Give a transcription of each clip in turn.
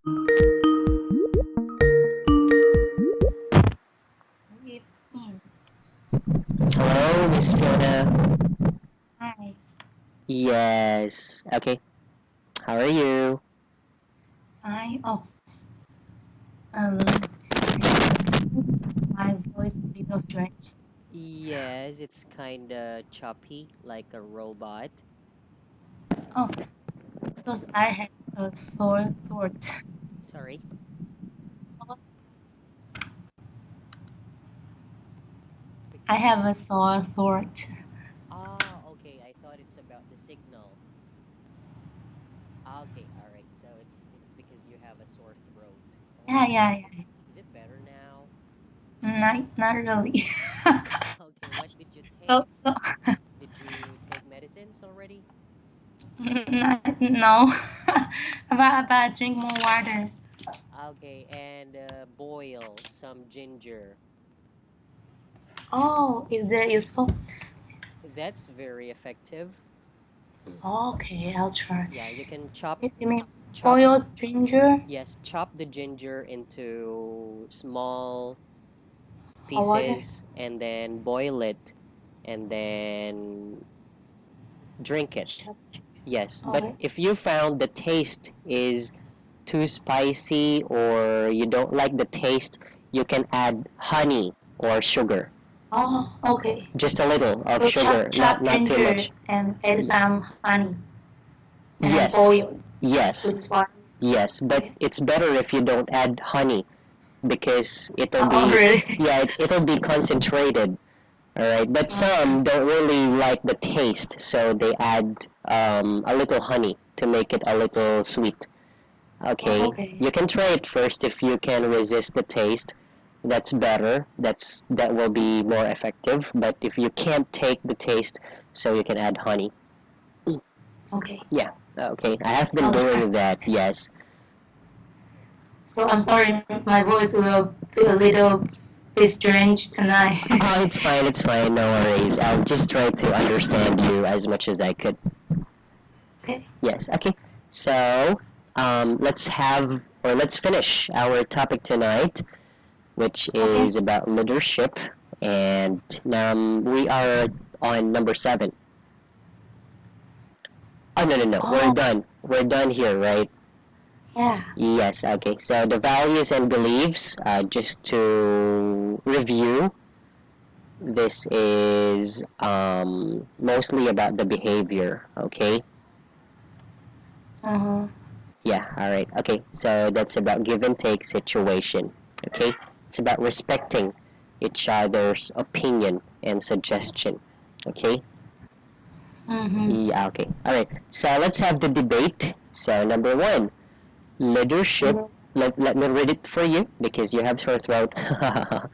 Good evening. Hello, Miss Fiona. Hi. Yes. Okay. How are you? I um my voice a little strange. Yes, it's kinda choppy, like a robot. Oh, because I had a sore throat. Sorry. So I have a sore throat. Ah, okay. I thought it's about the signal. Ah, okay, all right. So it's because you have a sore throat. Yeah, Oh, yeah, okay. yeah. Is it better now? Not really. Okay, what did you so, take? so Did you take medicines already? no. But drink more water. Okay, and boil some ginger. Oh, is that useful? That's very effective. Okay, I'll try. Yeah, you can chop You mean chop boiled ginger? yes, chop the ginger into small Hot water? pieces and then boil it and then drink it. Chop. Yes, but Okay. if you found the taste is too spicy or you don't like the taste, you can add honey or sugar. Oh, okay. Just a little of So sugar, not chop too ginger much. and add some honey and then Yes. boil Yes. with water. Yes, but Okay. it's better if you don't add honey because it'll Oh, be really? yeah, it'll be concentrated. All right, but Okay. some don't really like the taste, so they add a little honey to make it a little sweet. Oh, Okay, okay. you can try it first if you can resist the taste. That's better. That will be more effective. But if you can't take the taste, so you can add honey. Okay. Yeah. Okay. I have been I'll try. doing that. Yes. So I'm sorry, my voice will be a little bit strange tonight. Oh, it's fine. It's fine. No worries. I'll just try to understand you as much as I could. Okay. Yes. Okay. So let's finish our topic tonight, which Okay. is about leadership, and we are on number 7. Oh no no no, we're Oh, done. We're done here, right? yeah. Yes. Okay. So the values and beliefs. Just to review, this is mostly about the behavior. Okay. Uh-huh. Yeah, all right. Okay, so that's about give and take situation. Okay, it's about respecting each other's opinion and suggestion. Okay, Mm-hmm. yeah, okay. All right, so let's have the debate. So, number 1, leadership. Number Let me read it for you because you have sore throat. uh-huh.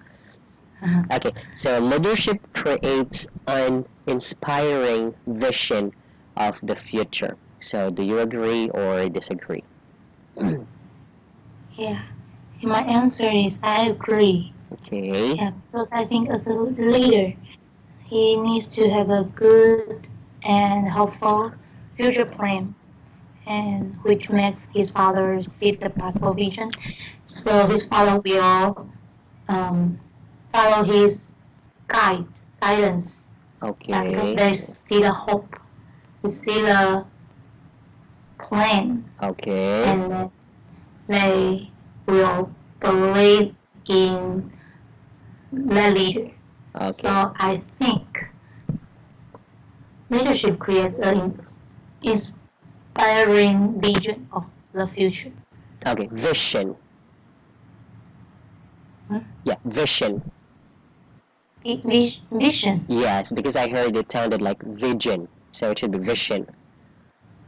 Okay, so leadership creates an inspiring vision of the future. So, do you agree or disagree? Yeah. And my answer is I agree. Okay. Yeah, because I think as a leader, he needs to have a good and hopeful future plan, and which makes his father see the possible vision. So his father will follow his guidance. Yeah, because Okay. they see the hope, they see the plan, Okay. and they will believe in the leader. So Okay. I think leadership creates an inspiring vision of the future. Okay. Vision. Hmm? Yeah. Vision. Vision. Yes, because I heard it sounded like vision, so it should be vision.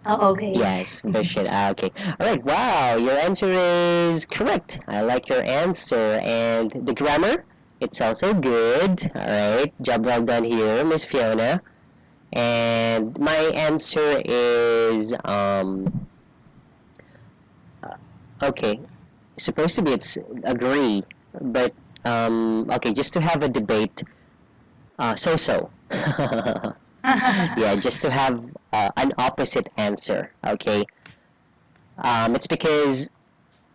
Oh, okay. Yes, vision. Okay. All right. Wow, your answer is correct. I like your answer, and the grammar. It's also good. All right. Job well done here, Miss Fiona. And my answer is okay. Supposed to be it's agree, but okay, just to have a debate. So. Yeah, just to have an opposite answer. Okay. It's because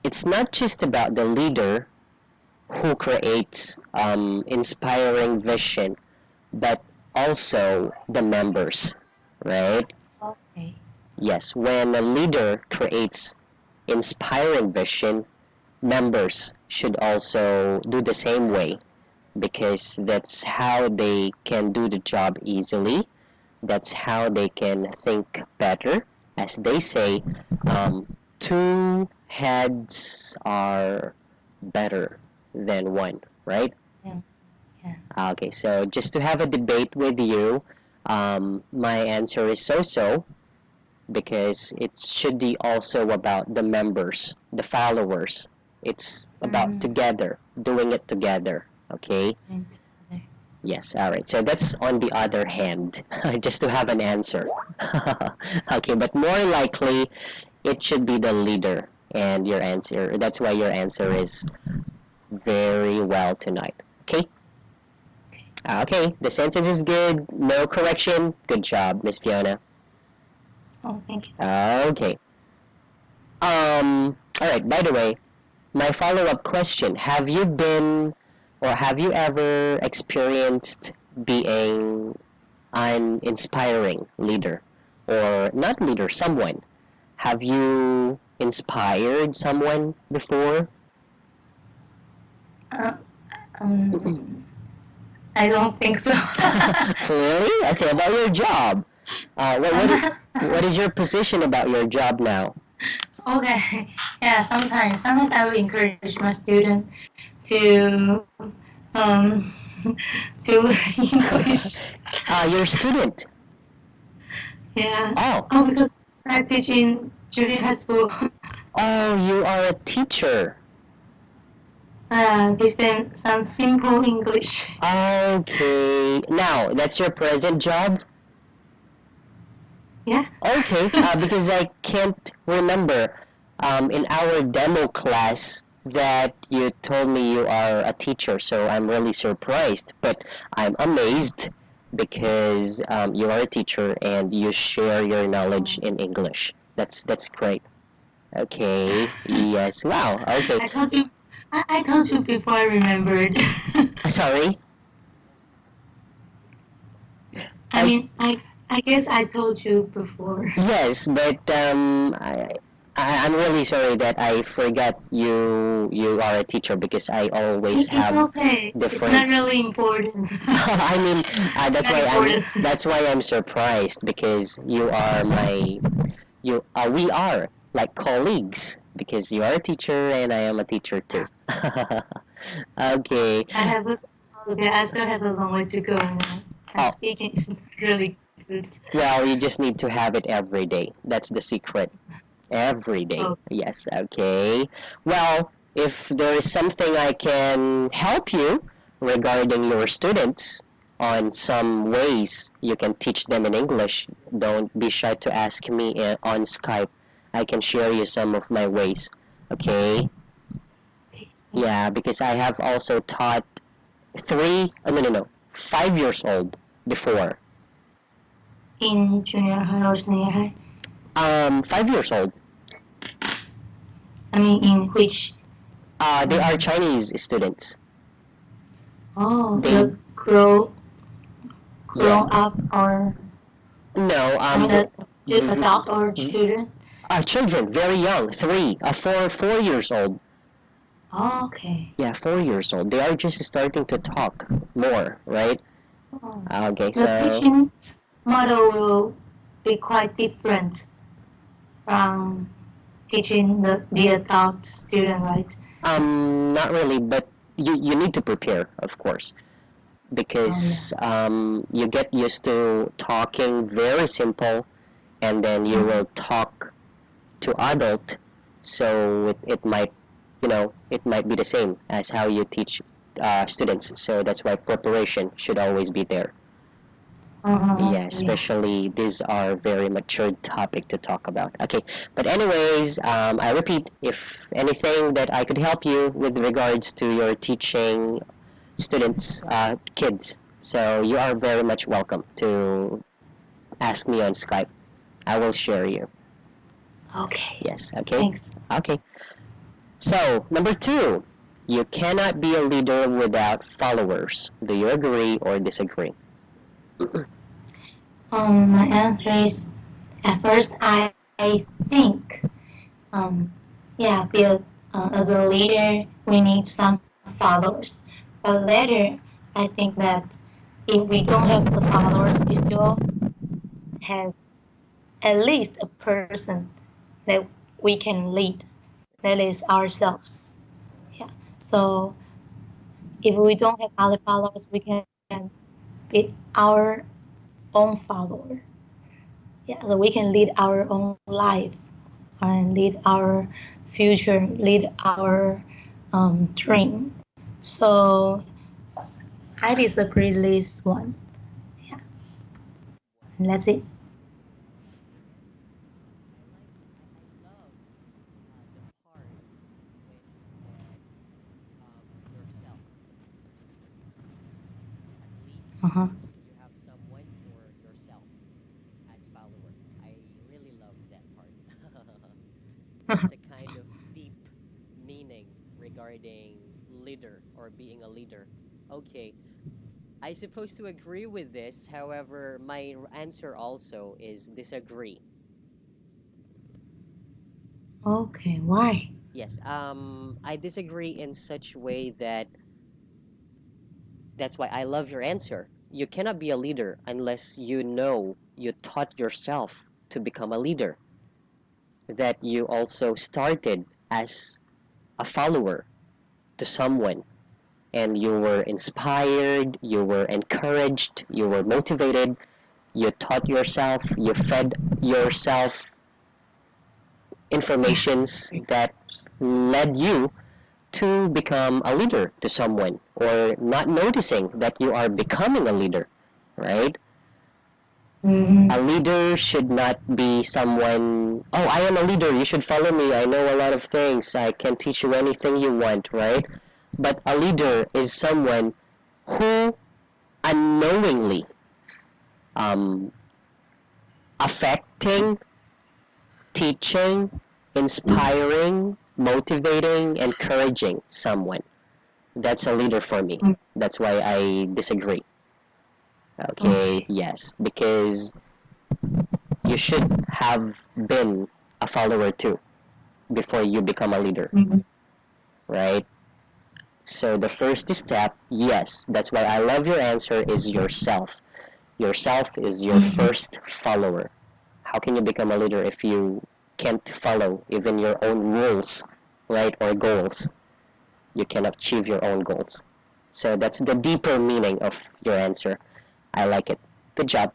it's not just about the leader who creates inspiring vision, but also the members, right? Okay. Yes, when a leader creates inspiring vision, members should also do the same way because that's how they can do the job easily. That's how they can think better. As they say, two heads are better than one, right? Yeah. Yeah. Okay, so just to have a debate with you, my answer is so-so because it should be also about the members, the followers. It's about Mm. together, doing it together. Okay? And together. Yes, all right. So that's on the other hand, just to have an answer. Okay, but more likely, it should be the leader, and your answer. That's why your answer is very well tonight. Okay? Okay, the sentence is good. No correction. Good job, Miss Fiona. Oh, thank you. Okay. All right. By the way, my follow-up question: have you been, or have you ever experienced being an inspiring leader, or not leader, someone? Have you inspired someone before? Uh, um, I don't think so. Really? Okay. About your job. What is your position about your job now? Okay. Yeah, sometimes I will encourage my student to um to learn English. You're a student. Yeah. Oh, Oh, because I teach in junior high school. oh, you are a teacher. Teach them some simple English. Okay. Now, that's your present job? Yeah. Okay, because I can't remember in our demo class that you told me you are a teacher, so I'm really surprised. But I'm amazed because you are a teacher and you share your knowledge in English. That's great. Okay. Yes. Wow. Okay. I told you. I told you before I remembered. Sorry. I mean, I guess I told you before. Yes, but I'm really sorry that I forgot you are a teacher because I always It's have okay. It's not different. really important. I mean, that's Not why important. I'm surprised because you are my you we are like colleagues because you are a teacher and I am a teacher too. Okay. I have a, okay, I still have a long way to go. My Oh, speaking is not really good. well, you just need to have it every day. That's the secret. Every day. Oh, Yes, okay. Well, if there is something I can help you regarding your students on some ways you can teach them in English, don't be shy to ask me on Skype. I can share you some of my ways. Okay? okay. Yeah, because I have also taught no, 5 years old before. In junior high or senior high? 5 years old. I mean, in which? They are Chinese students. Oh, They, the grow yeah. up or No, I mean, the adult or children? children, very young, 4 years old. Oh, okay. Yeah, 4 years old. They are just starting to talk more, right? Oh, Okay, the so teaching model will be quite different from teaching the adult student, right? not really, but you need to prepare, of course, because you get used to talking very simple, and then you will talk to adult, so it might, it might be the same as how you teach students. So that's why preparation should always be there. Yeah, Yeah. especially these are very mature topic to talk about. Okay, but anyways, I repeat, if anything that I could help you with regards to your teaching students, kids, so you are very much welcome to ask me on Skype. I will share you. Okay. Yes. Okay. Thanks. Okay. So, number 2, you cannot be a leader without followers. Do you agree or disagree? My answer is at first I think yeah, as a leader we need some followers, but later I think that if we don't have the followers, we still have at least a person that we can lead. That is ourselves. Yeah. So if we don't have other followers, we can be our own follower. Yeah. So we can lead our own life and lead our future, lead our dream. So I disagree with this one. Yeah. And that's it. I love the part when you said yourself. At least Uh-huh. you have someone for yourself as follower. I really love that part. That's a kind of deep meaning regarding leader or being a leader. Okay, I suppose to agree with this. However, my answer also is disagree. Okay. Why? Yes, I disagree in such way that that's why I love your answer. You cannot be a leader unless you know you taught yourself to become a leader, that you also started as a follower to someone and you were inspired, you were encouraged, you were motivated, you taught yourself, you fed yourself Yeah. informations that led you to become a leader to someone or not noticing that you are becoming a leader, right? Mm-hmm. A leader should not be someone, oh, I am a leader, you should follow me, I know a lot of things, I can teach you anything you want, right? But a leader is someone who unknowingly um, affecting, teaching, inspiring, motivating, encouraging someone. That's a leader for me. That's why I disagree. Okay, Okay. yes, because you should have been a follower too before you become a leader, Mm-hmm. right? So the first step, yes, that's why I love your answer, is yourself. Yourself is your Mm-hmm. first follower. How can you become a leader if you can't follow even your own rules, right, or goals? You can achieve your own goals. So that's the deeper meaning of your answer. I like it. Good job.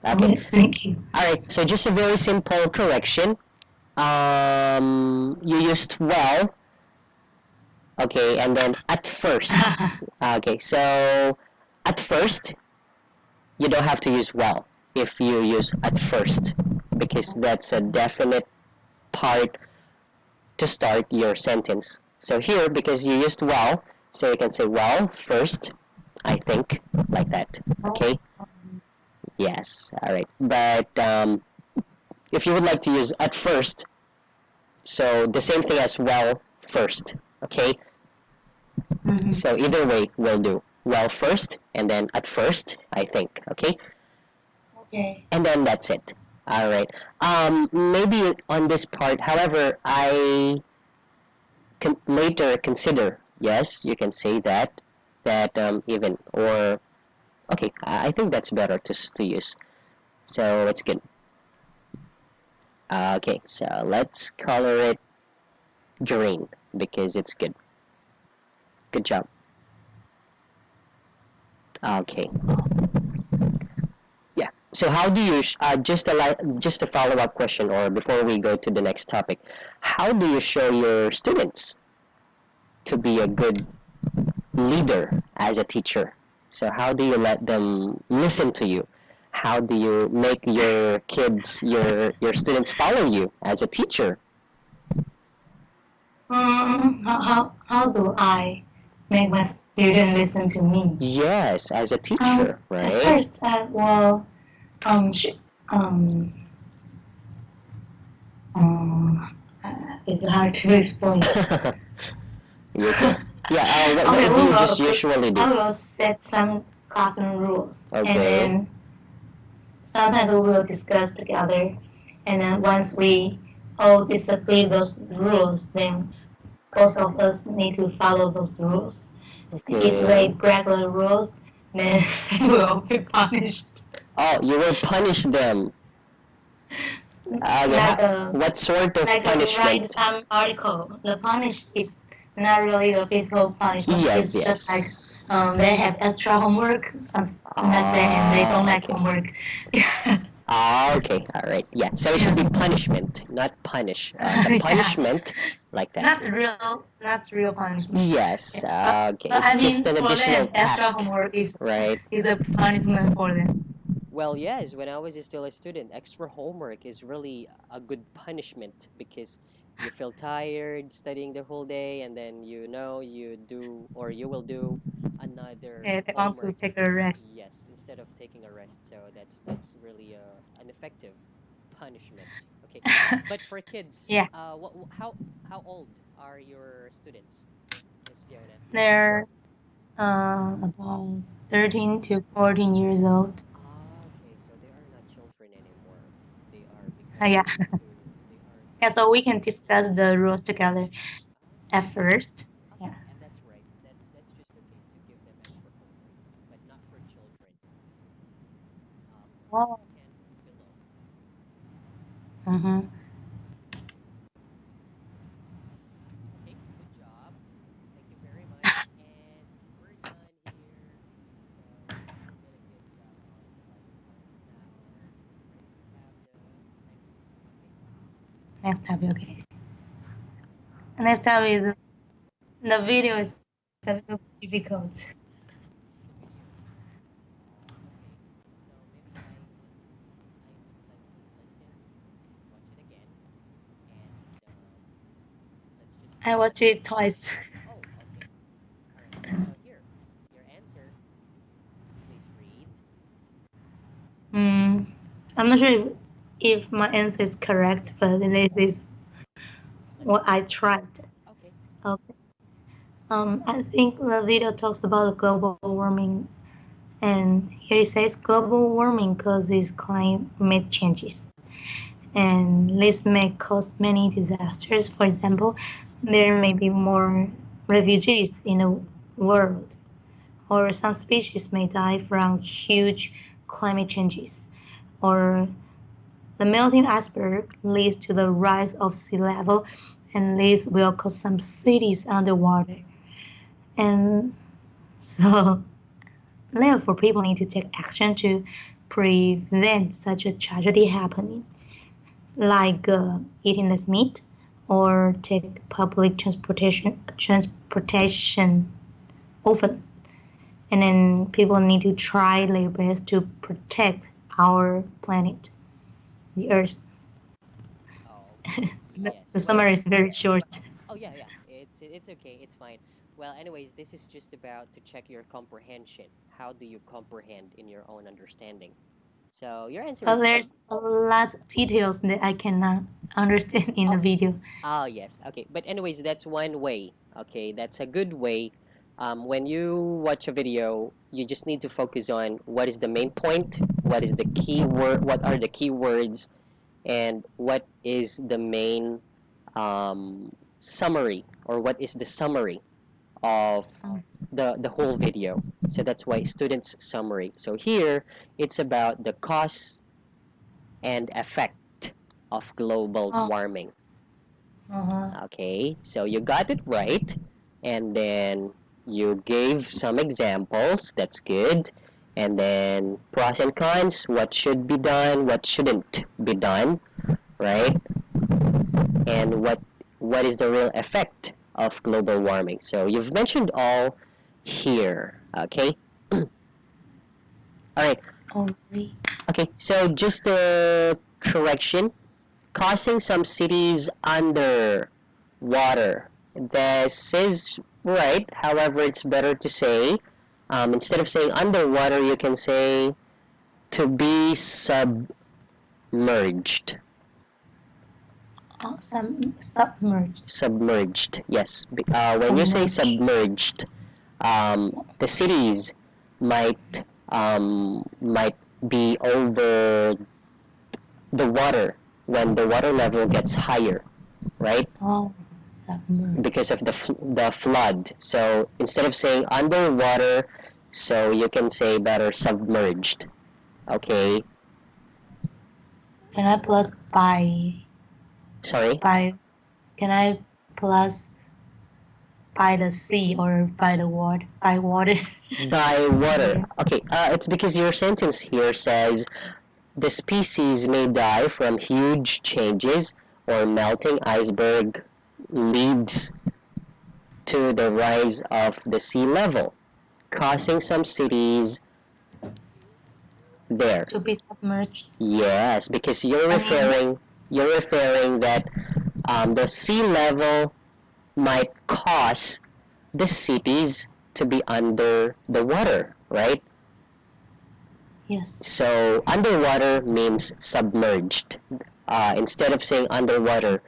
Okay. Okay. Thank you. All right. So just a very simple correction. You used well. Okay, and then at first. Okay, so at first you don't have to use well if you use at first because that's a definite part to start your sentence. So here, because you used well, so you can say well first, I think, like that. Okay? Yes. All right. But if you would like to use at first, so the same thing as well first. Okay? Mm-hmm. So either way will do. Well first, and then at first, I think. Okay? Okay. And then that's it. All right. Maybe on this part, however, I can later consider. Yes, you can say that. That even or okay, I think that's better to use. So it's good. Okay, so let's color it green because it's good. Good job. Okay. Yeah. So how do you just a follow up question or before we go to the next topic, how do you show your students to be a good leader as a teacher? So how do you let them listen to you? How do you make your kids, your students follow you as a teacher? How do I make my student listen to me? Yes, as a teacher, At right? first, well, um, sh- um, uh, it's hard to explain. You okay? Yeah. What, Okay, what do you just usually do? I will set some classroom rules, and Okay. then sometimes we will discuss together, and then once we all disagree those rules, then both of us need to follow those rules. If they Okay. break the rules, then we will be punished. Oh, you will punish them. Like a What sort of write punishment? some article. The punish is not really the physical punishment. Yes, It's just like yes. they have extra homework, something like that, and they don't like Okay. homework. Okay. All right. Yeah. So it should be punishment, not punish. The Yeah. punishment, like that. Not real punishment. Yes. Yeah. Okay. But I It's just mean, an for additional them, extra task, homework right? is a punishment for them. Well, yes, when I was still a student, extra homework is really a good punishment because you feel tired studying the whole day and then you know you do or you will do another Yeah, they want to homework. take a rest. Yes, instead of taking a rest. So that's really an effective punishment. Okay. But for kids, Yeah, how old are your students, Miss Fiona? they're about 13 to 14 years old. Okay, so they are not children anymore. They are Yeah. becoming into they are Yeah, so we can teenagers. discuss the rules together at Okay. first. Okay, Yeah. and that's right. That's just okay to give them extra homework, but not for children. 10 Oh. below. Mm-hmm. Okay, good job. Thank you very much. And we're done here. So you did a good job on the first part. Now, ready to have the next topic? Next topic, okay. Next topic is the video is a little difficult. The video. Okay. So maybe I would like to listen and watch it again. And let's just I read. watched it twice. Oh, okay. All right. So here, your answer. Please read. Mm, I'm not sure if my answer is correct, but this is what I tried. Okay. Okay. I think the video talks about global warming, and here it says global warming causes climate changes, and this may cause many disasters. For example, there may be more refugees in the world, or some species may die from huge climate changes, or the melting iceberg leads to the rise of sea level, and this will cause some cities underwater. And so, therefore, people need to take action to prevent such a tragedy happening, like eating less meat or take public transportation often. And then people need to try their best to protect our planet, the Earth. Oh, The yes. the Well, summary is very short. oh yeah, yeah. It's okay. It's fine. Well, anyways, this is just about to check your comprehension. How do you comprehend in your own understanding? So your answer But is there's a lot of details that I cannot understand in the oh, video. oh yes. Okay. But anyways, that's one way. Okay, that's a good way. When you watch a video, you just need to focus on what is the main point, what is the key word, what are the key words, and what is the main summary or what is the summary of the whole video. So that's why students summary. So here it's about the cause and effect of global Oh, warming. uh-huh. Okay, so you got it right, and then you gave some examples. That's good. And then pros and cons, what should be done, what shouldn't be done, right? And what is the real effect of global warming. So you've mentioned all here, okay? All right. Only. Okay, so just a correction, causing some cities under water. This is right. However, it's better to say, instead of saying underwater, you can say to be submerged. Submerged. Submerged, yes. When you say submerged, the cities might be over the water when the water level gets higher, right? Oh, submerged. Because of the flood. So instead of saying underwater, so you can say better submerged. Okay. Can I plus by Sorry. by? Can I plus by the sea or by the water? By water. By water. Okay. It's because your sentence here says the species may die from huge changes or melting iceberg leads to the rise of the sea level, causing some cities there. To be submerged. Yes, because you're I mean, referring that the sea level might cause the cities to be under the water, right? yes. So underwater means submerged. Instead of saying underwater,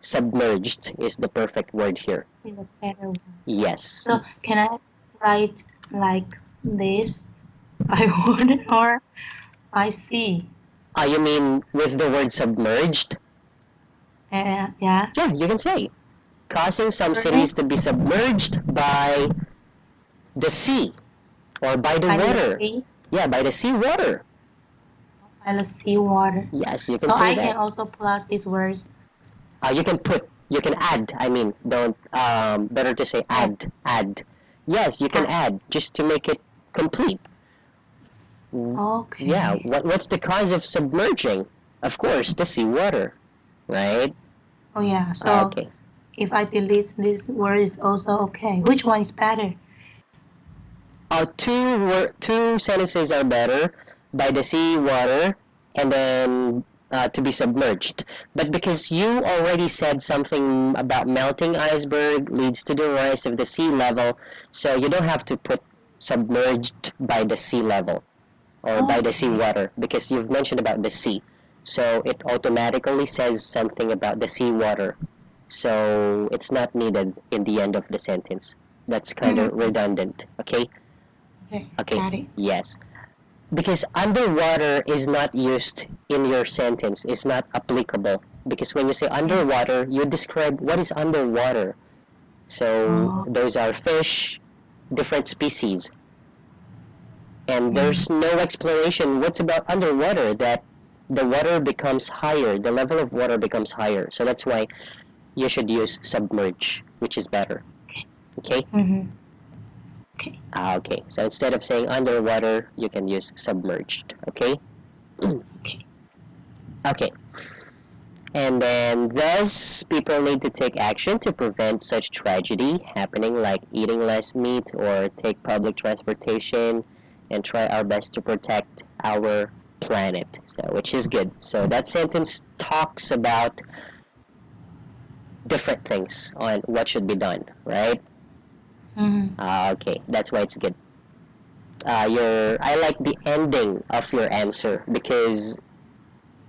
submerged is the perfect word here. Is a better one. Yes. So can I write like this by water or by sea? You mean with the word submerged? Yeah. Yeah, you can say. Causing some cities to be submerged by the sea or by the By water. the sea. Yeah, by the sea water. By the sea water. Yes, you can So say I that. can also plus these words. You can add. I mean, don't. Better to say add. Yes, you can add just to make it complete. Okay. Yeah. What's the cause of submerging? Of course, the sea water, right? Oh yeah. So Okay. if I delete this word is also okay. Which one is better? Two sentences are better by the sea water and then to be submerged. But because you already said something about melting iceberg leads to the rise of the sea level, so you don't have to put submerged by the sea level or by the sea water because you've mentioned about the sea. So it automatically says something about the sea water. So it's not needed in the end of the sentence. That's kind of redundant, okay? Okay. Got it. Yes. Because underwater is not used in your sentence. It's not applicable. Because when you say underwater, you describe what is underwater. So those are fish, different species. And there's no explanation what's about underwater that the water becomes higher, the level of water becomes higher. So that's why you should use submerge, which is better. Okay? Mm-hmm. Okay. So instead of saying underwater, you can use submerged. Okay? Okay. Okay. And then, thus, people need to take action to prevent such tragedy happening, like eating less meat or take public transportation, and try our best to protect our planet. So, which is good. So that sentence talks about different things on what should be done, right? Mm-hmm. Okay, that's why it's good. I like the ending of your answer because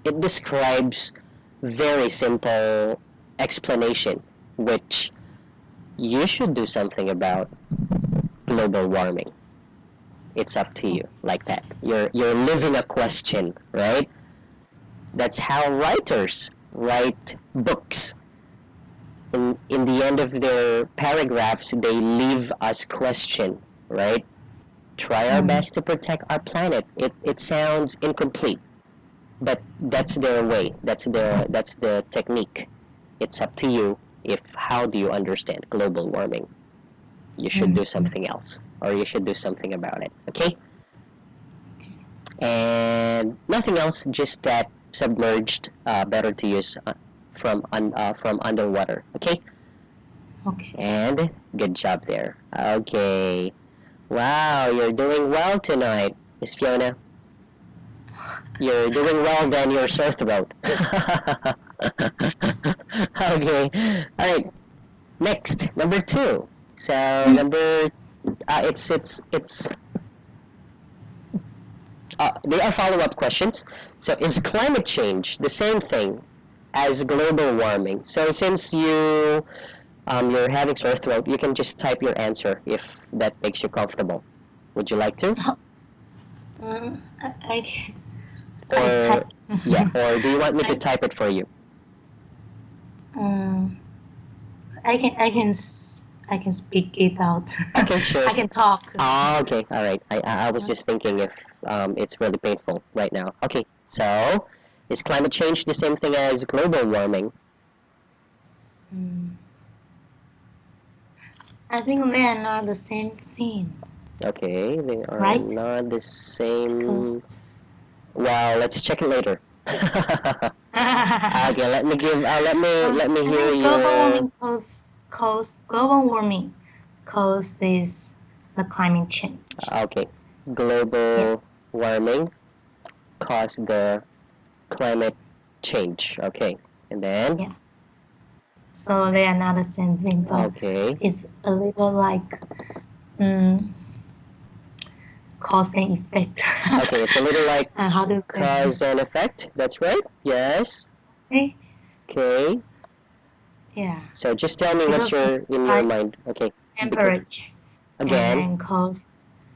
it describes very simple explanation, which you should do something about global warming. It's up to you, like that. You're living a question, right? That's how writers write books. In the end of their paragraphs, they leave us question, right? Try our best to protect our planet. It sounds incomplete, but that's their way. That's the technique. It's up to you. If how do you understand global warming? You should do something else, or you should do something about it. Okay? And nothing else. Just that submerged. Better to use from underwater. Okay? Okay. And good job there. Okay. Wow, you're doing well tonight, Miss Fiona. You're doing well than your sore throat. Okay. All right. Next, number 2. So they are follow-up questions. So is climate change the same thing as global warming. So since you're having sore throat, you can just type your answer if that makes you comfortable. Would you like to? I can. I Or type. yeah, or do you want me to type it for you? I can speak it out. Okay, sure. I can talk. Ah, okay, all right. I was just thinking if it's really painful right now. Okay, so is climate change the same thing as global warming? Mm. I think they are not the same thing, Okay, they are right? not the same. Because Well, let's check it later. Okay, I let me give. Let me hear think global your. warming global warming causes the climate change. Okay, global warming caused the climate change. Okay, and then. Yeah. So they are not the same thing, but Okay. it's a little like um, cause and effect. Okay, it's a little like How to say? cause and effect. That's right. Yes. Okay. Okay. Yeah. So just tell me what's Because in your rise mind. Okay. temperature and Again. then cause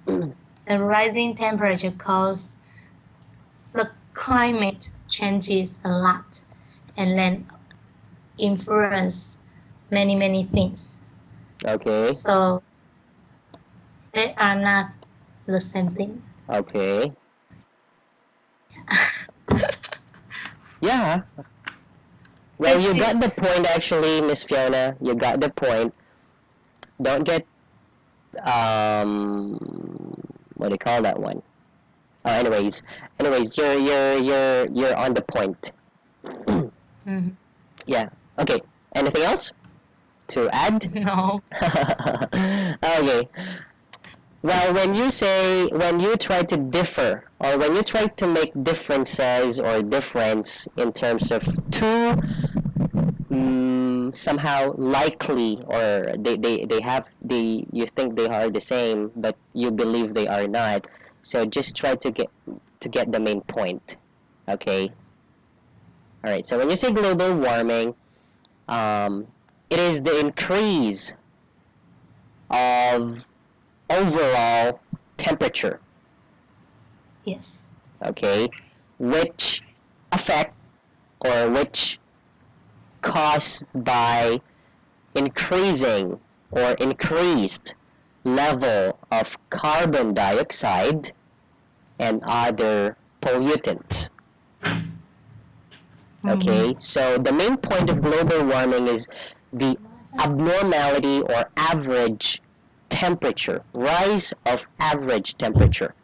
the rising temperature cause the climate changes a lot and then influence many things. Okay. So they are not the same thing. Okay. Yeah. Well, you got the point actually, Miss Fiona. You got the point. Don't get what do you call that one? Anyways, you're on the point. Mhm. Yeah. Okay. Anything else to add? No. Okay. Well, when you try to differ, or when you try to make differences or difference in terms of two somehow likely, or they you think they are the same, but you believe they are not. So just try to get the main point. Okay. All right. So when you say global warming, it is the increase of overall temperature, Yes. okay, which affect or which caused by increasing or increased level of carbon dioxide and other pollutants. Okay, so the main point of global warming is the abnormality or average temperature, rise of average temperature.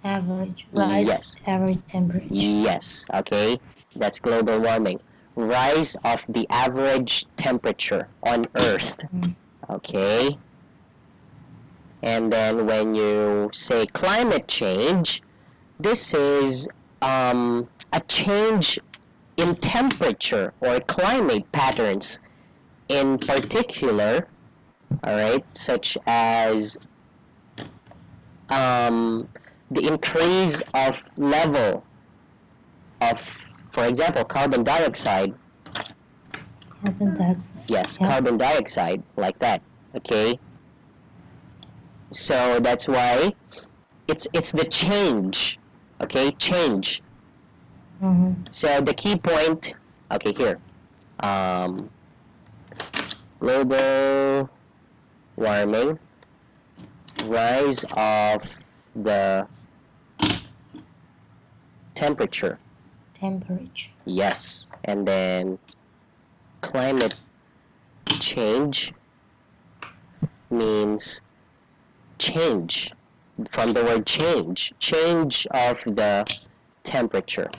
Average rise. Yes. Average temperature. Yes, okay, that's global warming. Rise of the average temperature on Earth, okay? And then when you say climate change, this is a change in temperature or climate patterns in particular, all right, such as the increase of level of, for example, carbon dioxide. Carbon dioxide. Yes, Yeah. carbon dioxide, like that. Okay. So that's why it's the change. Okay, change. So the key point. Okay, here. Global warming, rise of the temperature. Temperature. Yes, and then climate change means change, from the word change of the temperature.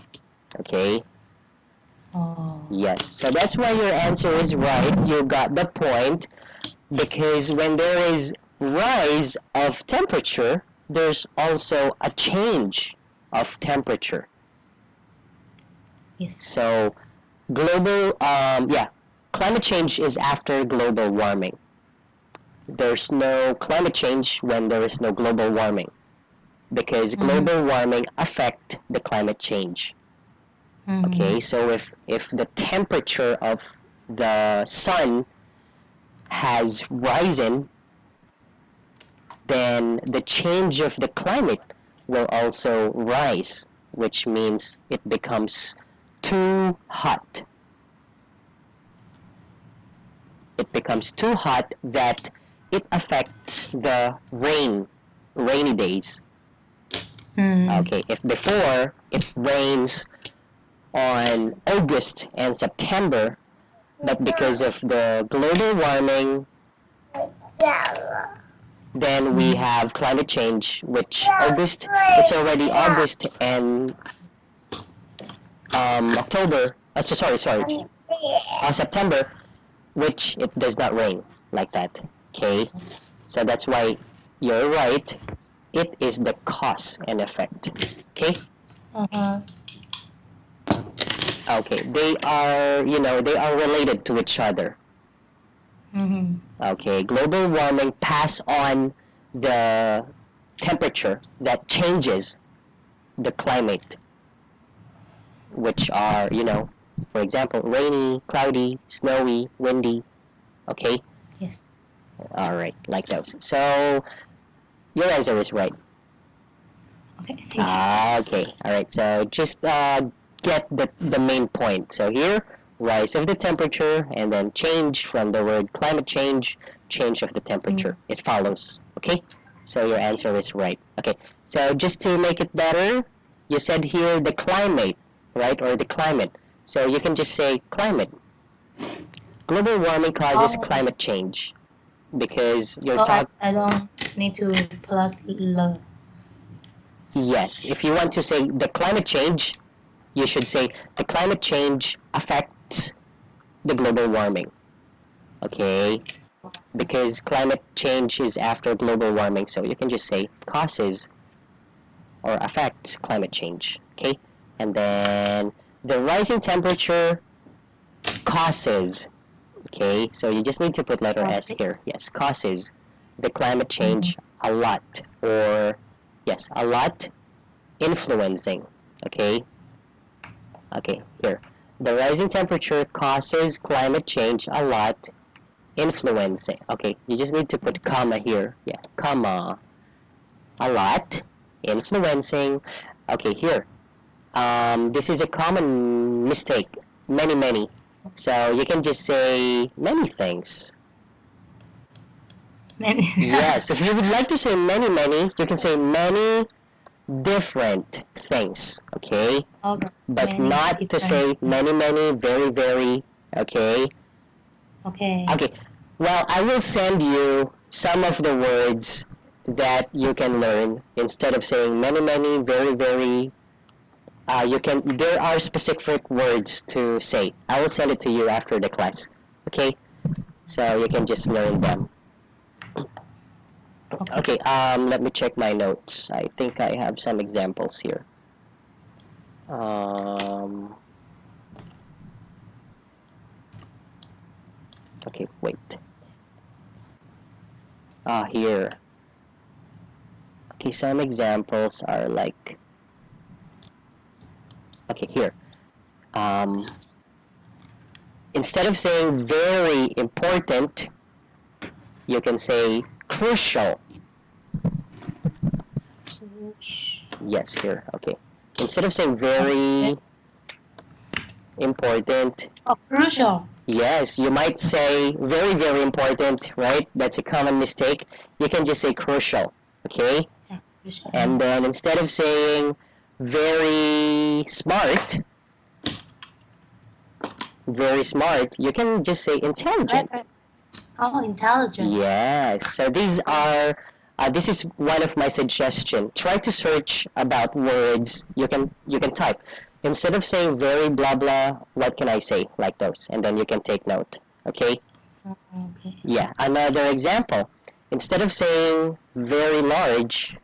Okay. Oh. Yes, so that's why your answer is right. You got the point, because when there is rise of temperature, there's also a change of temperature. Yes. So global, climate change is after global warming. There's no climate change when there is no global warming, because global warming affect the climate change. Okay, so if the temperature of the sun has risen, then the change of the climate will also rise, which means it becomes too hot. It becomes too hot that it affects the rainy days. Okay, if before it rains on August and September, but because of the global warming, then we have climate change, which August, it's already August and October, September, which it does not rain like that. Okay, so that's why you're right. It is the cause and effect. Okay. Okay, they are, they are related to each other. Okay, global warming pass on the temperature that changes the climate, which are, for example, rainy, cloudy, snowy, windy. Okay. Yes. All right, like those. So your answer is right. Okay. Thank you. Okay. All right. So just get the main point. So here, rise of the temperature, and then change from the word climate change of the temperature. It follows. Okay. So your answer is right. Okay. So just to make it better, you said here the climate, right, or the climate. So you can just say climate. Global warming causes climate change because you're talking. I don't need to plus love. Yes, if you want to say the climate change, you should say the climate change affects the global warming. Okay? Because climate change is after global warming, so you can just say causes or affects climate change. Okay? And then the rising temperature causes. Okay? So you just need to put letter S here. Yes, causes the climate change a lot, or yes, a lot influencing. Okay? Okay, here. The rising temperature causes climate change a lot influencing. Okay, you just need to put comma here. Yeah, comma. A lot influencing. Okay, here. This is a common mistake. Many, many. So you can just say many things. Many. Yes, if you would like to say many, many, you can say many different things, okay? Okay. But Many not to different. say many, many, very, very, okay? Okay. Okay, well, I will send you some of the words that you can learn instead of saying many, many, very, very. There are specific words to say. I will send it to you after the class, okay? So you can just learn them. Okay, let me check my notes. I think I have some examples here. Okay, wait. Here. Okay, some examples are like, okay, here. Instead of saying very important, you can say crucial. Yes, here, okay. Instead of saying very important. Oh, crucial. Yes, you might say very, very important, right? That's a common mistake. You can just say crucial, okay? Yeah, crucial. And then instead of saying very smart, you can just say intelligent. Oh, intelligent. Yes. So these are. This is one of my suggestions. Try to search about words you can type. Instead of saying very blah blah, what can I say? Like those, and then you can take note. Okay. Okay. Yeah. Another example. Instead of saying very large,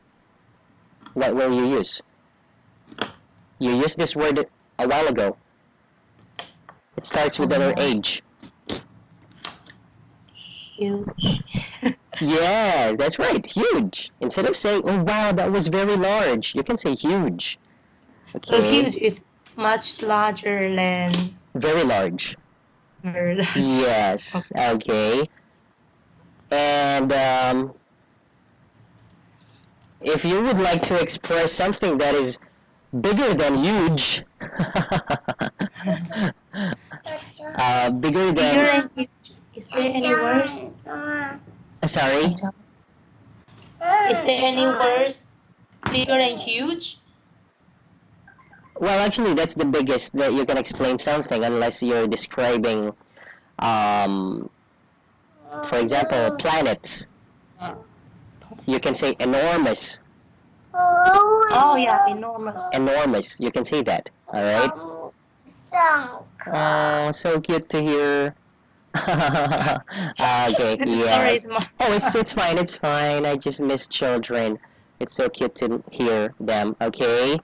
what will you use? You used this word a while ago. It starts with the letter H. Huge. Yes, that's right. Huge. Instead of saying, "Oh wow, that was very large," you can say huge. Okay. So huge is Much larger than Very large. very large. Yes. Okay. And if you would like to express something that is bigger than huge, bigger Bigger than. than huge. Is there any words? Sorry. Is there any words bigger than huge? Well, actually, that's the biggest that you can explain something unless you're describing, um, for example, planets. You can say enormous. Oh yeah, enormous. Enormous. You can say that. All right. Oh, so cute to hear. Okay. Sorry, Yes. Oh, it's fine. It's fine. I just miss children. It's so cute to hear them. Okay.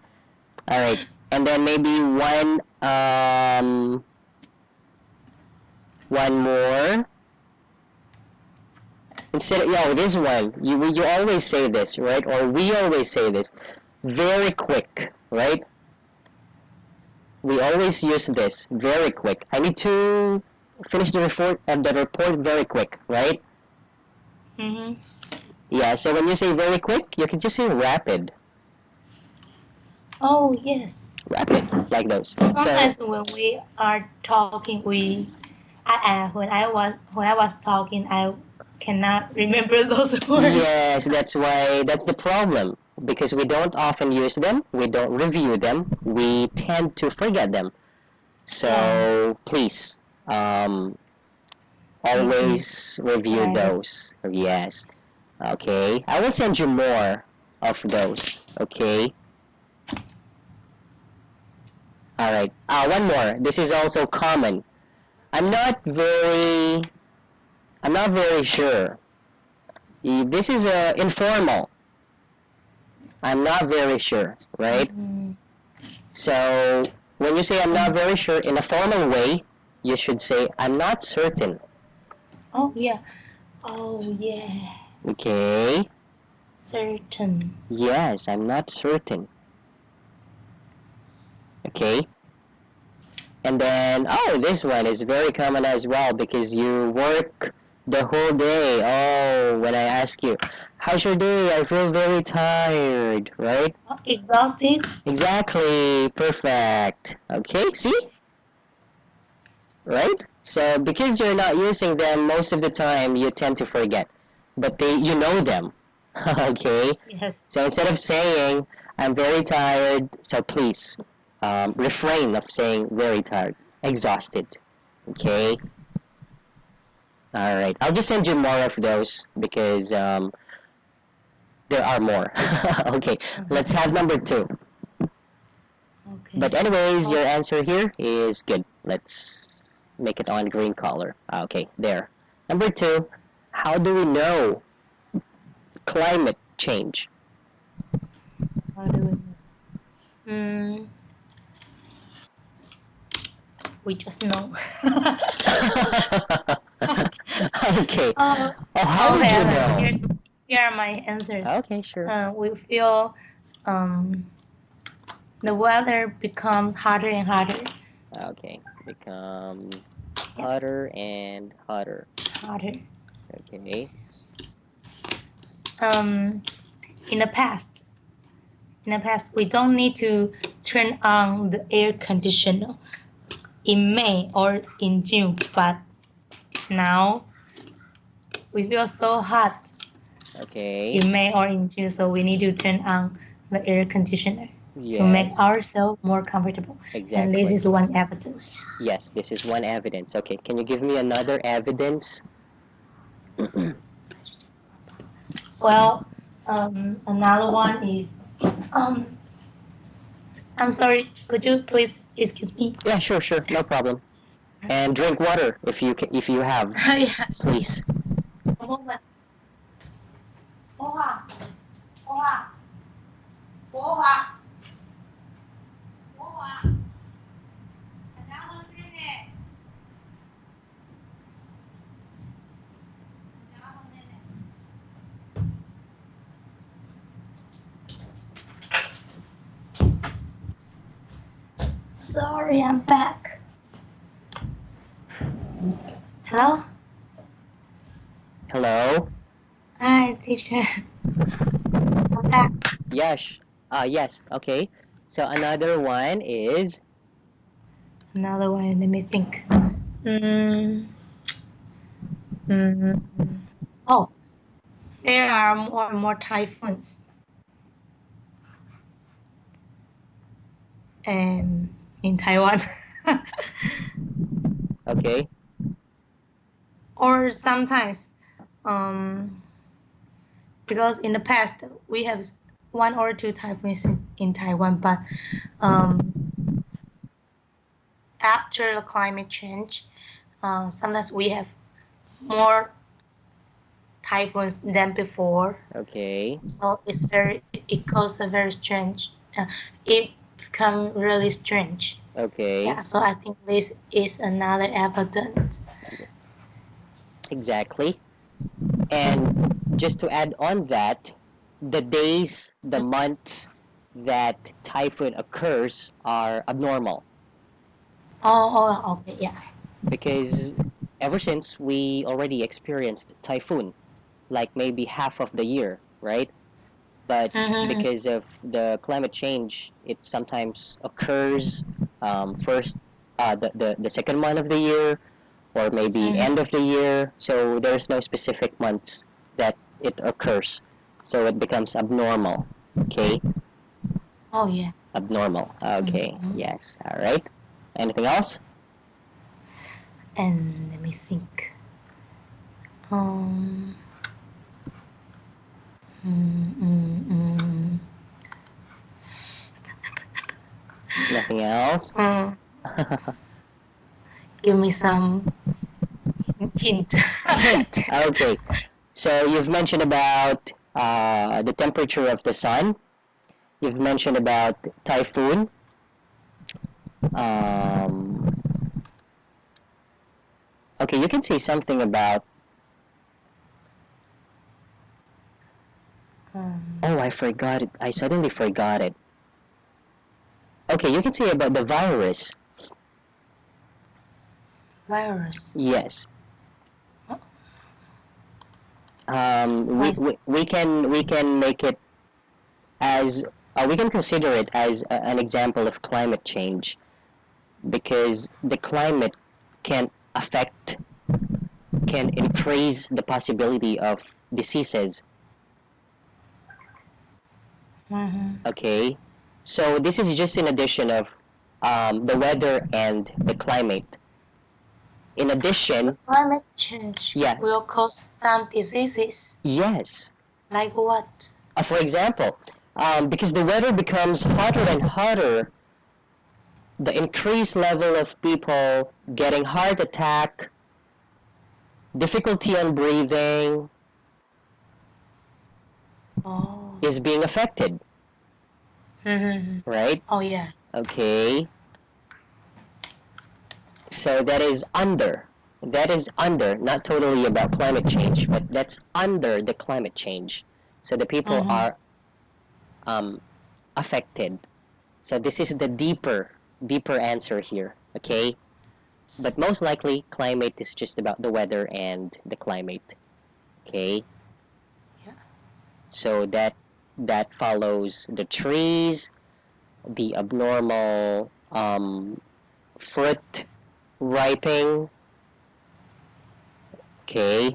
All right. And then maybe one more. Instead of, this one, you always say this, right? Or we always say this. Very quick, right? We always use this. Very quick. I need to finish the report very quick, right? Mm-hmm. Yeah, so when you say very quick, you can just say rapid. Oh yes. Rapid, like those. Sometimes So, when we are talking, when I was talking, I cannot remember those words. yes, that's the problem. Because we don't often use them, we don't review them, we tend to forget them. So, please, always review Right. those. Yes. Okay. I will send you more of those. Okay. All right. One more. This is also common. I'm not very. I'm not very sure. This is informal. I'm not very sure, right? So when you say I'm not very sure in a formal way, you should say I'm not certain. Oh yeah. Oh yeah. Okay. Certain. Yes, I'm not certain. Okay. And then, this one is very common as well because you work the whole day. Oh, when I ask you, how's your day? I feel very tired, right? Exhausted. Exactly. Perfect. Okay, see? Right? So because you're not using them most of the time, you tend to forget. But you know them. Okay? Yes. So instead of saying, I'm very tired, so please refrain of saying very tired, exhausted. Okay? Alright. I'll just send you more of those because there are more. Okay. Let's have number 2. Okay. But anyways, your answer here is good. Let's make it on green color. Okay, there. Number 2, how do we know climate change? How do we know? We just know. Okay. Oh, How would you know? Here are my answers. Okay, sure. We feel the weather becomes hotter and hotter. Okay, becomes hotter and hotter. Hotter. Okay. In the past, we don't need to turn on the air conditioner in May or in June, but now we feel so hot Okay. in May or in June, so we need to turn on the air conditioner Yes. to make ourselves more comfortable. Exactly. And this is one evidence. Yes, this is one evidence. Okay, can you give me another evidence? Well, another one is, I'm sorry, could you please excuse me? Yeah, sure, no problem. And drink water if you have, Yeah. please. A moment. 说话，说话，说话，说话。然后这里，然后那里。Sorry, I'm back. Hello? Hello? Hi, teacher. I'm back. Yes. Yes. Okay. So another one is Another one, let me think. Mm, mm, oh, there are more and more typhoons. In Taiwan. okay. Or sometimes, because in the past we have one or two typhoons in Taiwan, but after the climate change, sometimes we have more typhoons than before. Okay. So it goes a very strange. It become really strange. Okay. Yeah. So I think this is another evidence. Exactly. And just to add on that, the days, the months that typhoon occurs are abnormal Oh, okay, yeah. because ever since we already experienced typhoon, like maybe half of the year, right? But Mm-hmm. because of the climate change, it sometimes occurs first, the second month of the year, or maybe Mm-hmm. end of the year. So there's no specific months that it occurs. So it becomes abnormal. Okay, Oh, yeah. abnormal. Okay, Mhm. yes. All right. Anything else? And let me think. Um. Mm, mm, mm. Nothing else? Give me some hint. Hint. Okay. So you've mentioned about the temperature of the sun. You've mentioned about typhoon. Um, okay, you can say something about. Oh, I forgot it. I suddenly forgot it. Okay, you can say about the virus. Virus. Yes. Why? We can make it as we can consider it as an example of climate change because the climate can affect can increase the possibility of diseases. Mm-hmm. Okay, so this is just in addition of the weather and the climate. In addition, Climate change yeah, will cause some diseases. yes. Like what? For example, because the weather becomes hotter and hotter, the increased level of people getting heart attack, difficulty on breathing Oh. is being affected, Mm-hmm. right? Oh, yeah. Okay, so that is under, not totally about climate change, but that's under the climate change. So the people Mm-hmm. are um, affected. So this is the deeper answer here, okay? But most likely, climate is just about the weather and the climate, okay? Yeah. So that follows the trees, the abnormal fruit ripening, okay,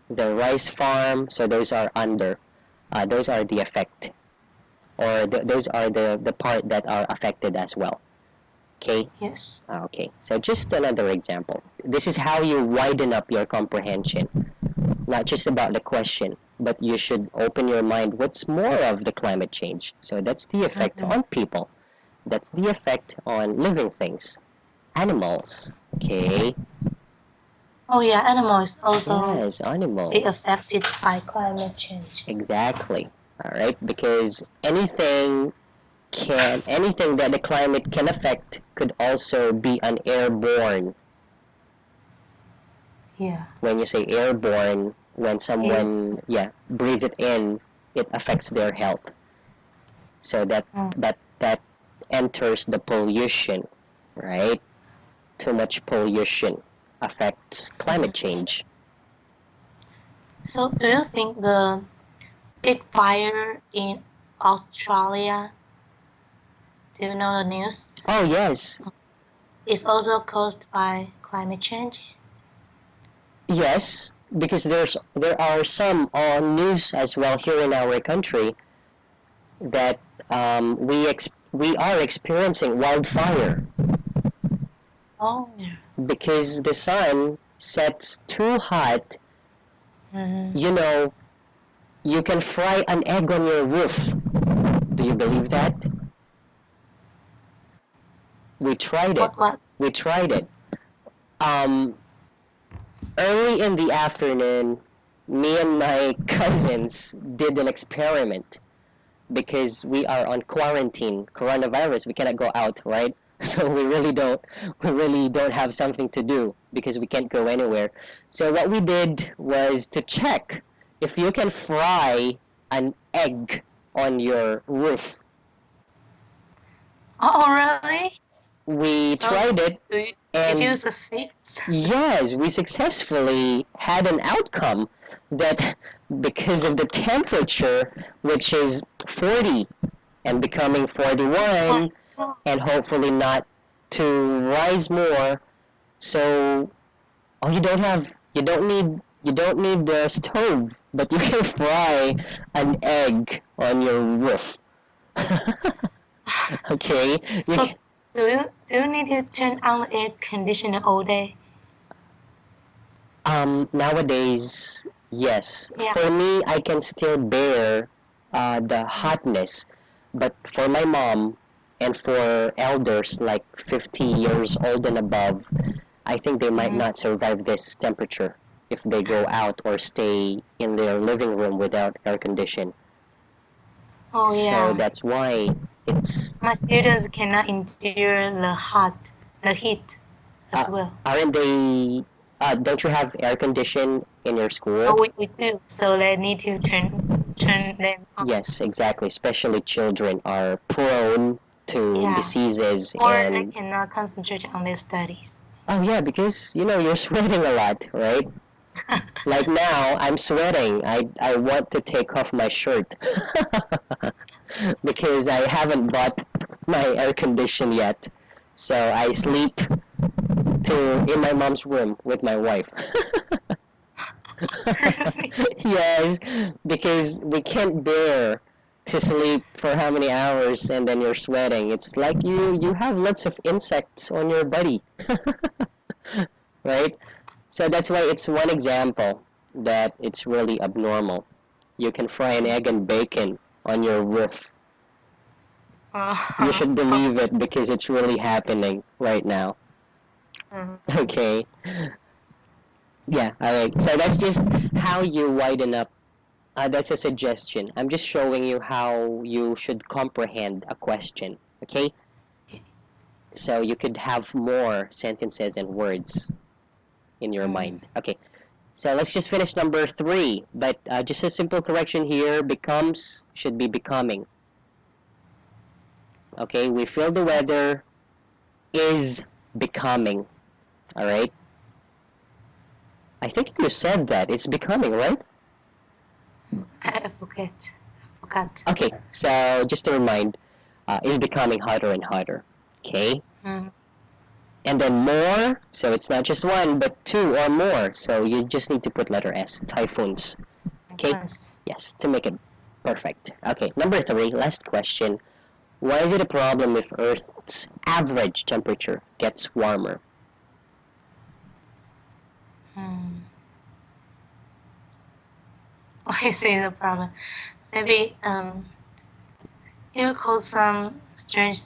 the rice farm. So those are under, those are the effect, or those are the part that are affected as well. Okay. Yes. Okay. So just another example. This is how you widen up your comprehension, not just about the question, but you should open your mind. What's more of the climate change? So that's the effect Mm-hmm. on people. That's the effect on living things, animals. Okay. Oh, yeah. Animals also Yes, be animals. affected by climate change. Exactly. All right. Because anything that the climate can affect could also be an airborne. Yeah. When you say airborne, when Air. someone breathe it in, it affects their health. So Mm. that enters the pollution. right? Too much pollution affects climate change. So, do you think the big fire in Australia, do you know the news, Oh, yes. is also caused by climate change? Yes, because there are some on news as well here in our country that we are experiencing wildfire Oh, yeah. because the sun sets too hot. Mm-hmm. You know, you can fry an egg on your roof. Do you believe that? We tried it. What? We tried it. Um, Early in the afternoon, me and my cousins did an experiment because we are on quarantine, coronavirus. We cannot go out, right? So we really don't have something to do because we can't go anywhere. So what we did was to check if you can fry an egg on your roof. Oh, really? We So, tried it, did you and succeed? yes, we successfully had an outcome that because of the temperature, which is 40 and becoming 41, Oh, and hopefully not to rise more. So, oh, you don't need the stove, but you can fry an egg on your roof. Okay, you so can, do you need to turn on the air conditioner all day? nowadays, yes. Yeah. For me, I can still bear the hotness, but for my mom and for elders like 50 years old and above, I think they might Mm-hmm. not survive this temperature if they go out or stay in their living room without air condition. Oh, So yeah. that's why it's My students cannot endure the heat as uh, well. aren't they? Don't you have air condition in your school? Oh, we do. So they need to turn them on. Yes, exactly. Especially children are prone to Yeah. diseases Or they and cannot concentrate on their studies. oh yeah, because you're sweating a lot, right? Like now, I'm sweating. I want to take off my shirt because I haven't bought my air condition yet. So I sleep in my mom's room with my wife. Really? Yes, because we can't bear to sleep for how many hours and then you're sweating. It's like you have lots of insects on your body. Right? So that's why it's one example that it's really abnormal. You can fry an egg and bacon on your roof. You should believe it because it's really happening right now. Mhm. Okay. Yeah, alright. So that's just how you widen up. That's a suggestion. I'm just showing you how you should comprehend a question. Okay? So you could have more sentences and words in your mind. Okay. So let's just finish number 3. But just a simple correction here. Becomes should be becoming. Okay? We feel the weather is becoming. Alright? I think you said that. It's becoming, right? I forgot. Okay, so just to remind, is becoming hotter and hotter. Okay, Mm. and then more. So it's not just one, but 2 or more. So you just need to put letter S. Typhoons. Okay. Yes. Yes, to make it perfect. Okay, number 3. Last question. Why is it a problem if Earth's average temperature gets warmer? Hmm. Why is it a problem? Maybe it cause some strange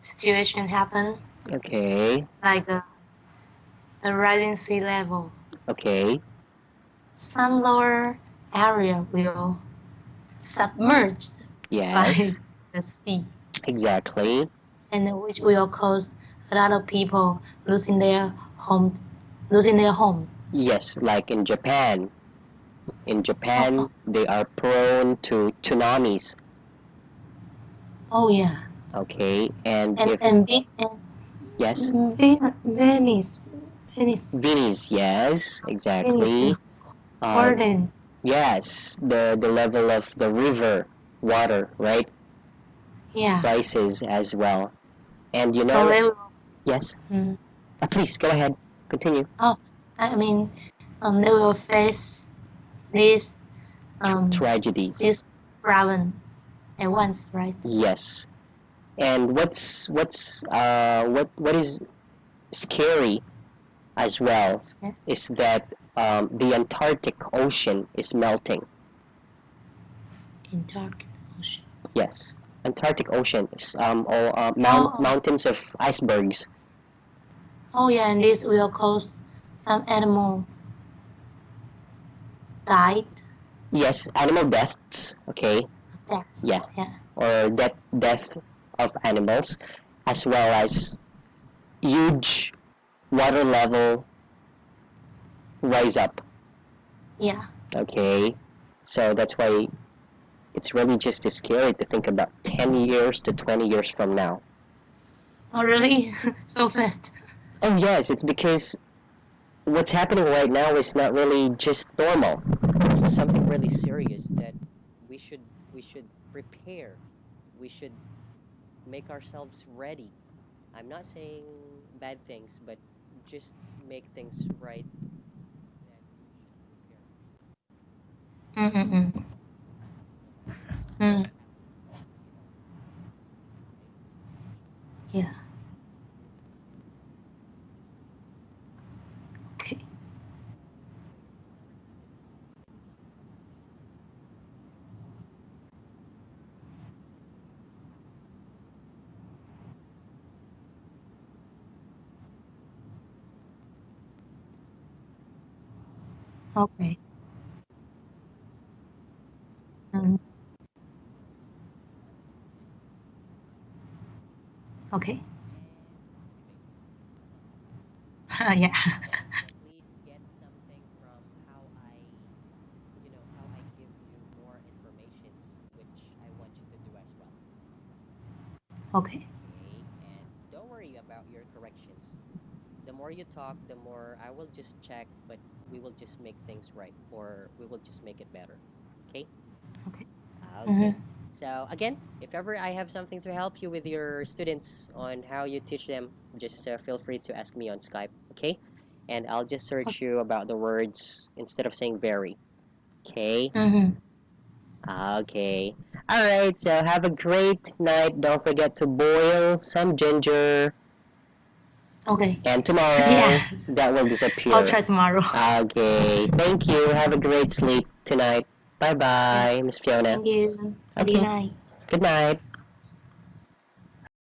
situation happen, Okay. like the rising sea level. Okay. Some lower area will submerged by Yes. the sea, Exactly. and which will cause a lot of people losing their home. Yes, like in Japan. In Oh, Japan, they are prone to tsunamis. oh yeah, Okay, and and if and big and Yes. Venice. Venice. Venice, yes, Venice. exactly. Uh, Garden. yes, the level of the river water, right, Yeah. rises as well. And you So know, they will. yes, Mm, please go ahead, continue. oh, I mean, they will face this Tragedies, this problem at once, right? yes. And what is scary as well Okay. is that the Antarctic Ocean is melting. Antarctic Ocean. Yes, Antarctic Ocean is all Oh, mountains of icebergs. oh yeah, and this will cause some animal died. Yes, animal deaths. Okay, Deaths. yeah, Yeah. or death of animals, as well as huge water level rise up. Yeah. Okay, so that's why it's really just scary to think about 10 years to 20 years from now. Oh really? So fast. Oh yes, it's because what's happening right now is not really just normal. It's something really serious that we should we should prepare. We should make ourselves ready. I'm not saying bad things, but just make things right. Mm-mm-mm. Mm. Yeah. Okay. Okay. Mm. Okay. Yeah. Please get something from how how I give you more informations, which I want you to do as well. Okay. Okay, and don't worry about your corrections. The more you talk, the more I will just check, but we will just make things right, or we will just make it better. Okay? Okay. Okay. Mm-hmm. So again, if ever I have something to help you with your students on how you teach them, just feel free to ask me on Skype. Okay? And I'll just search you about the words instead of saying very. Okay? Mm-hmm. Okay. All right. So have a great night. Don't forget to boil some ginger. Okay. And Yeah. tomorrow, that will I'll disappear. try tomorrow. Okay. Thank you. Have a great sleep tonight. Bye Yeah. bye, Miss Fiona. Thank you. Good Okay. night. Good night.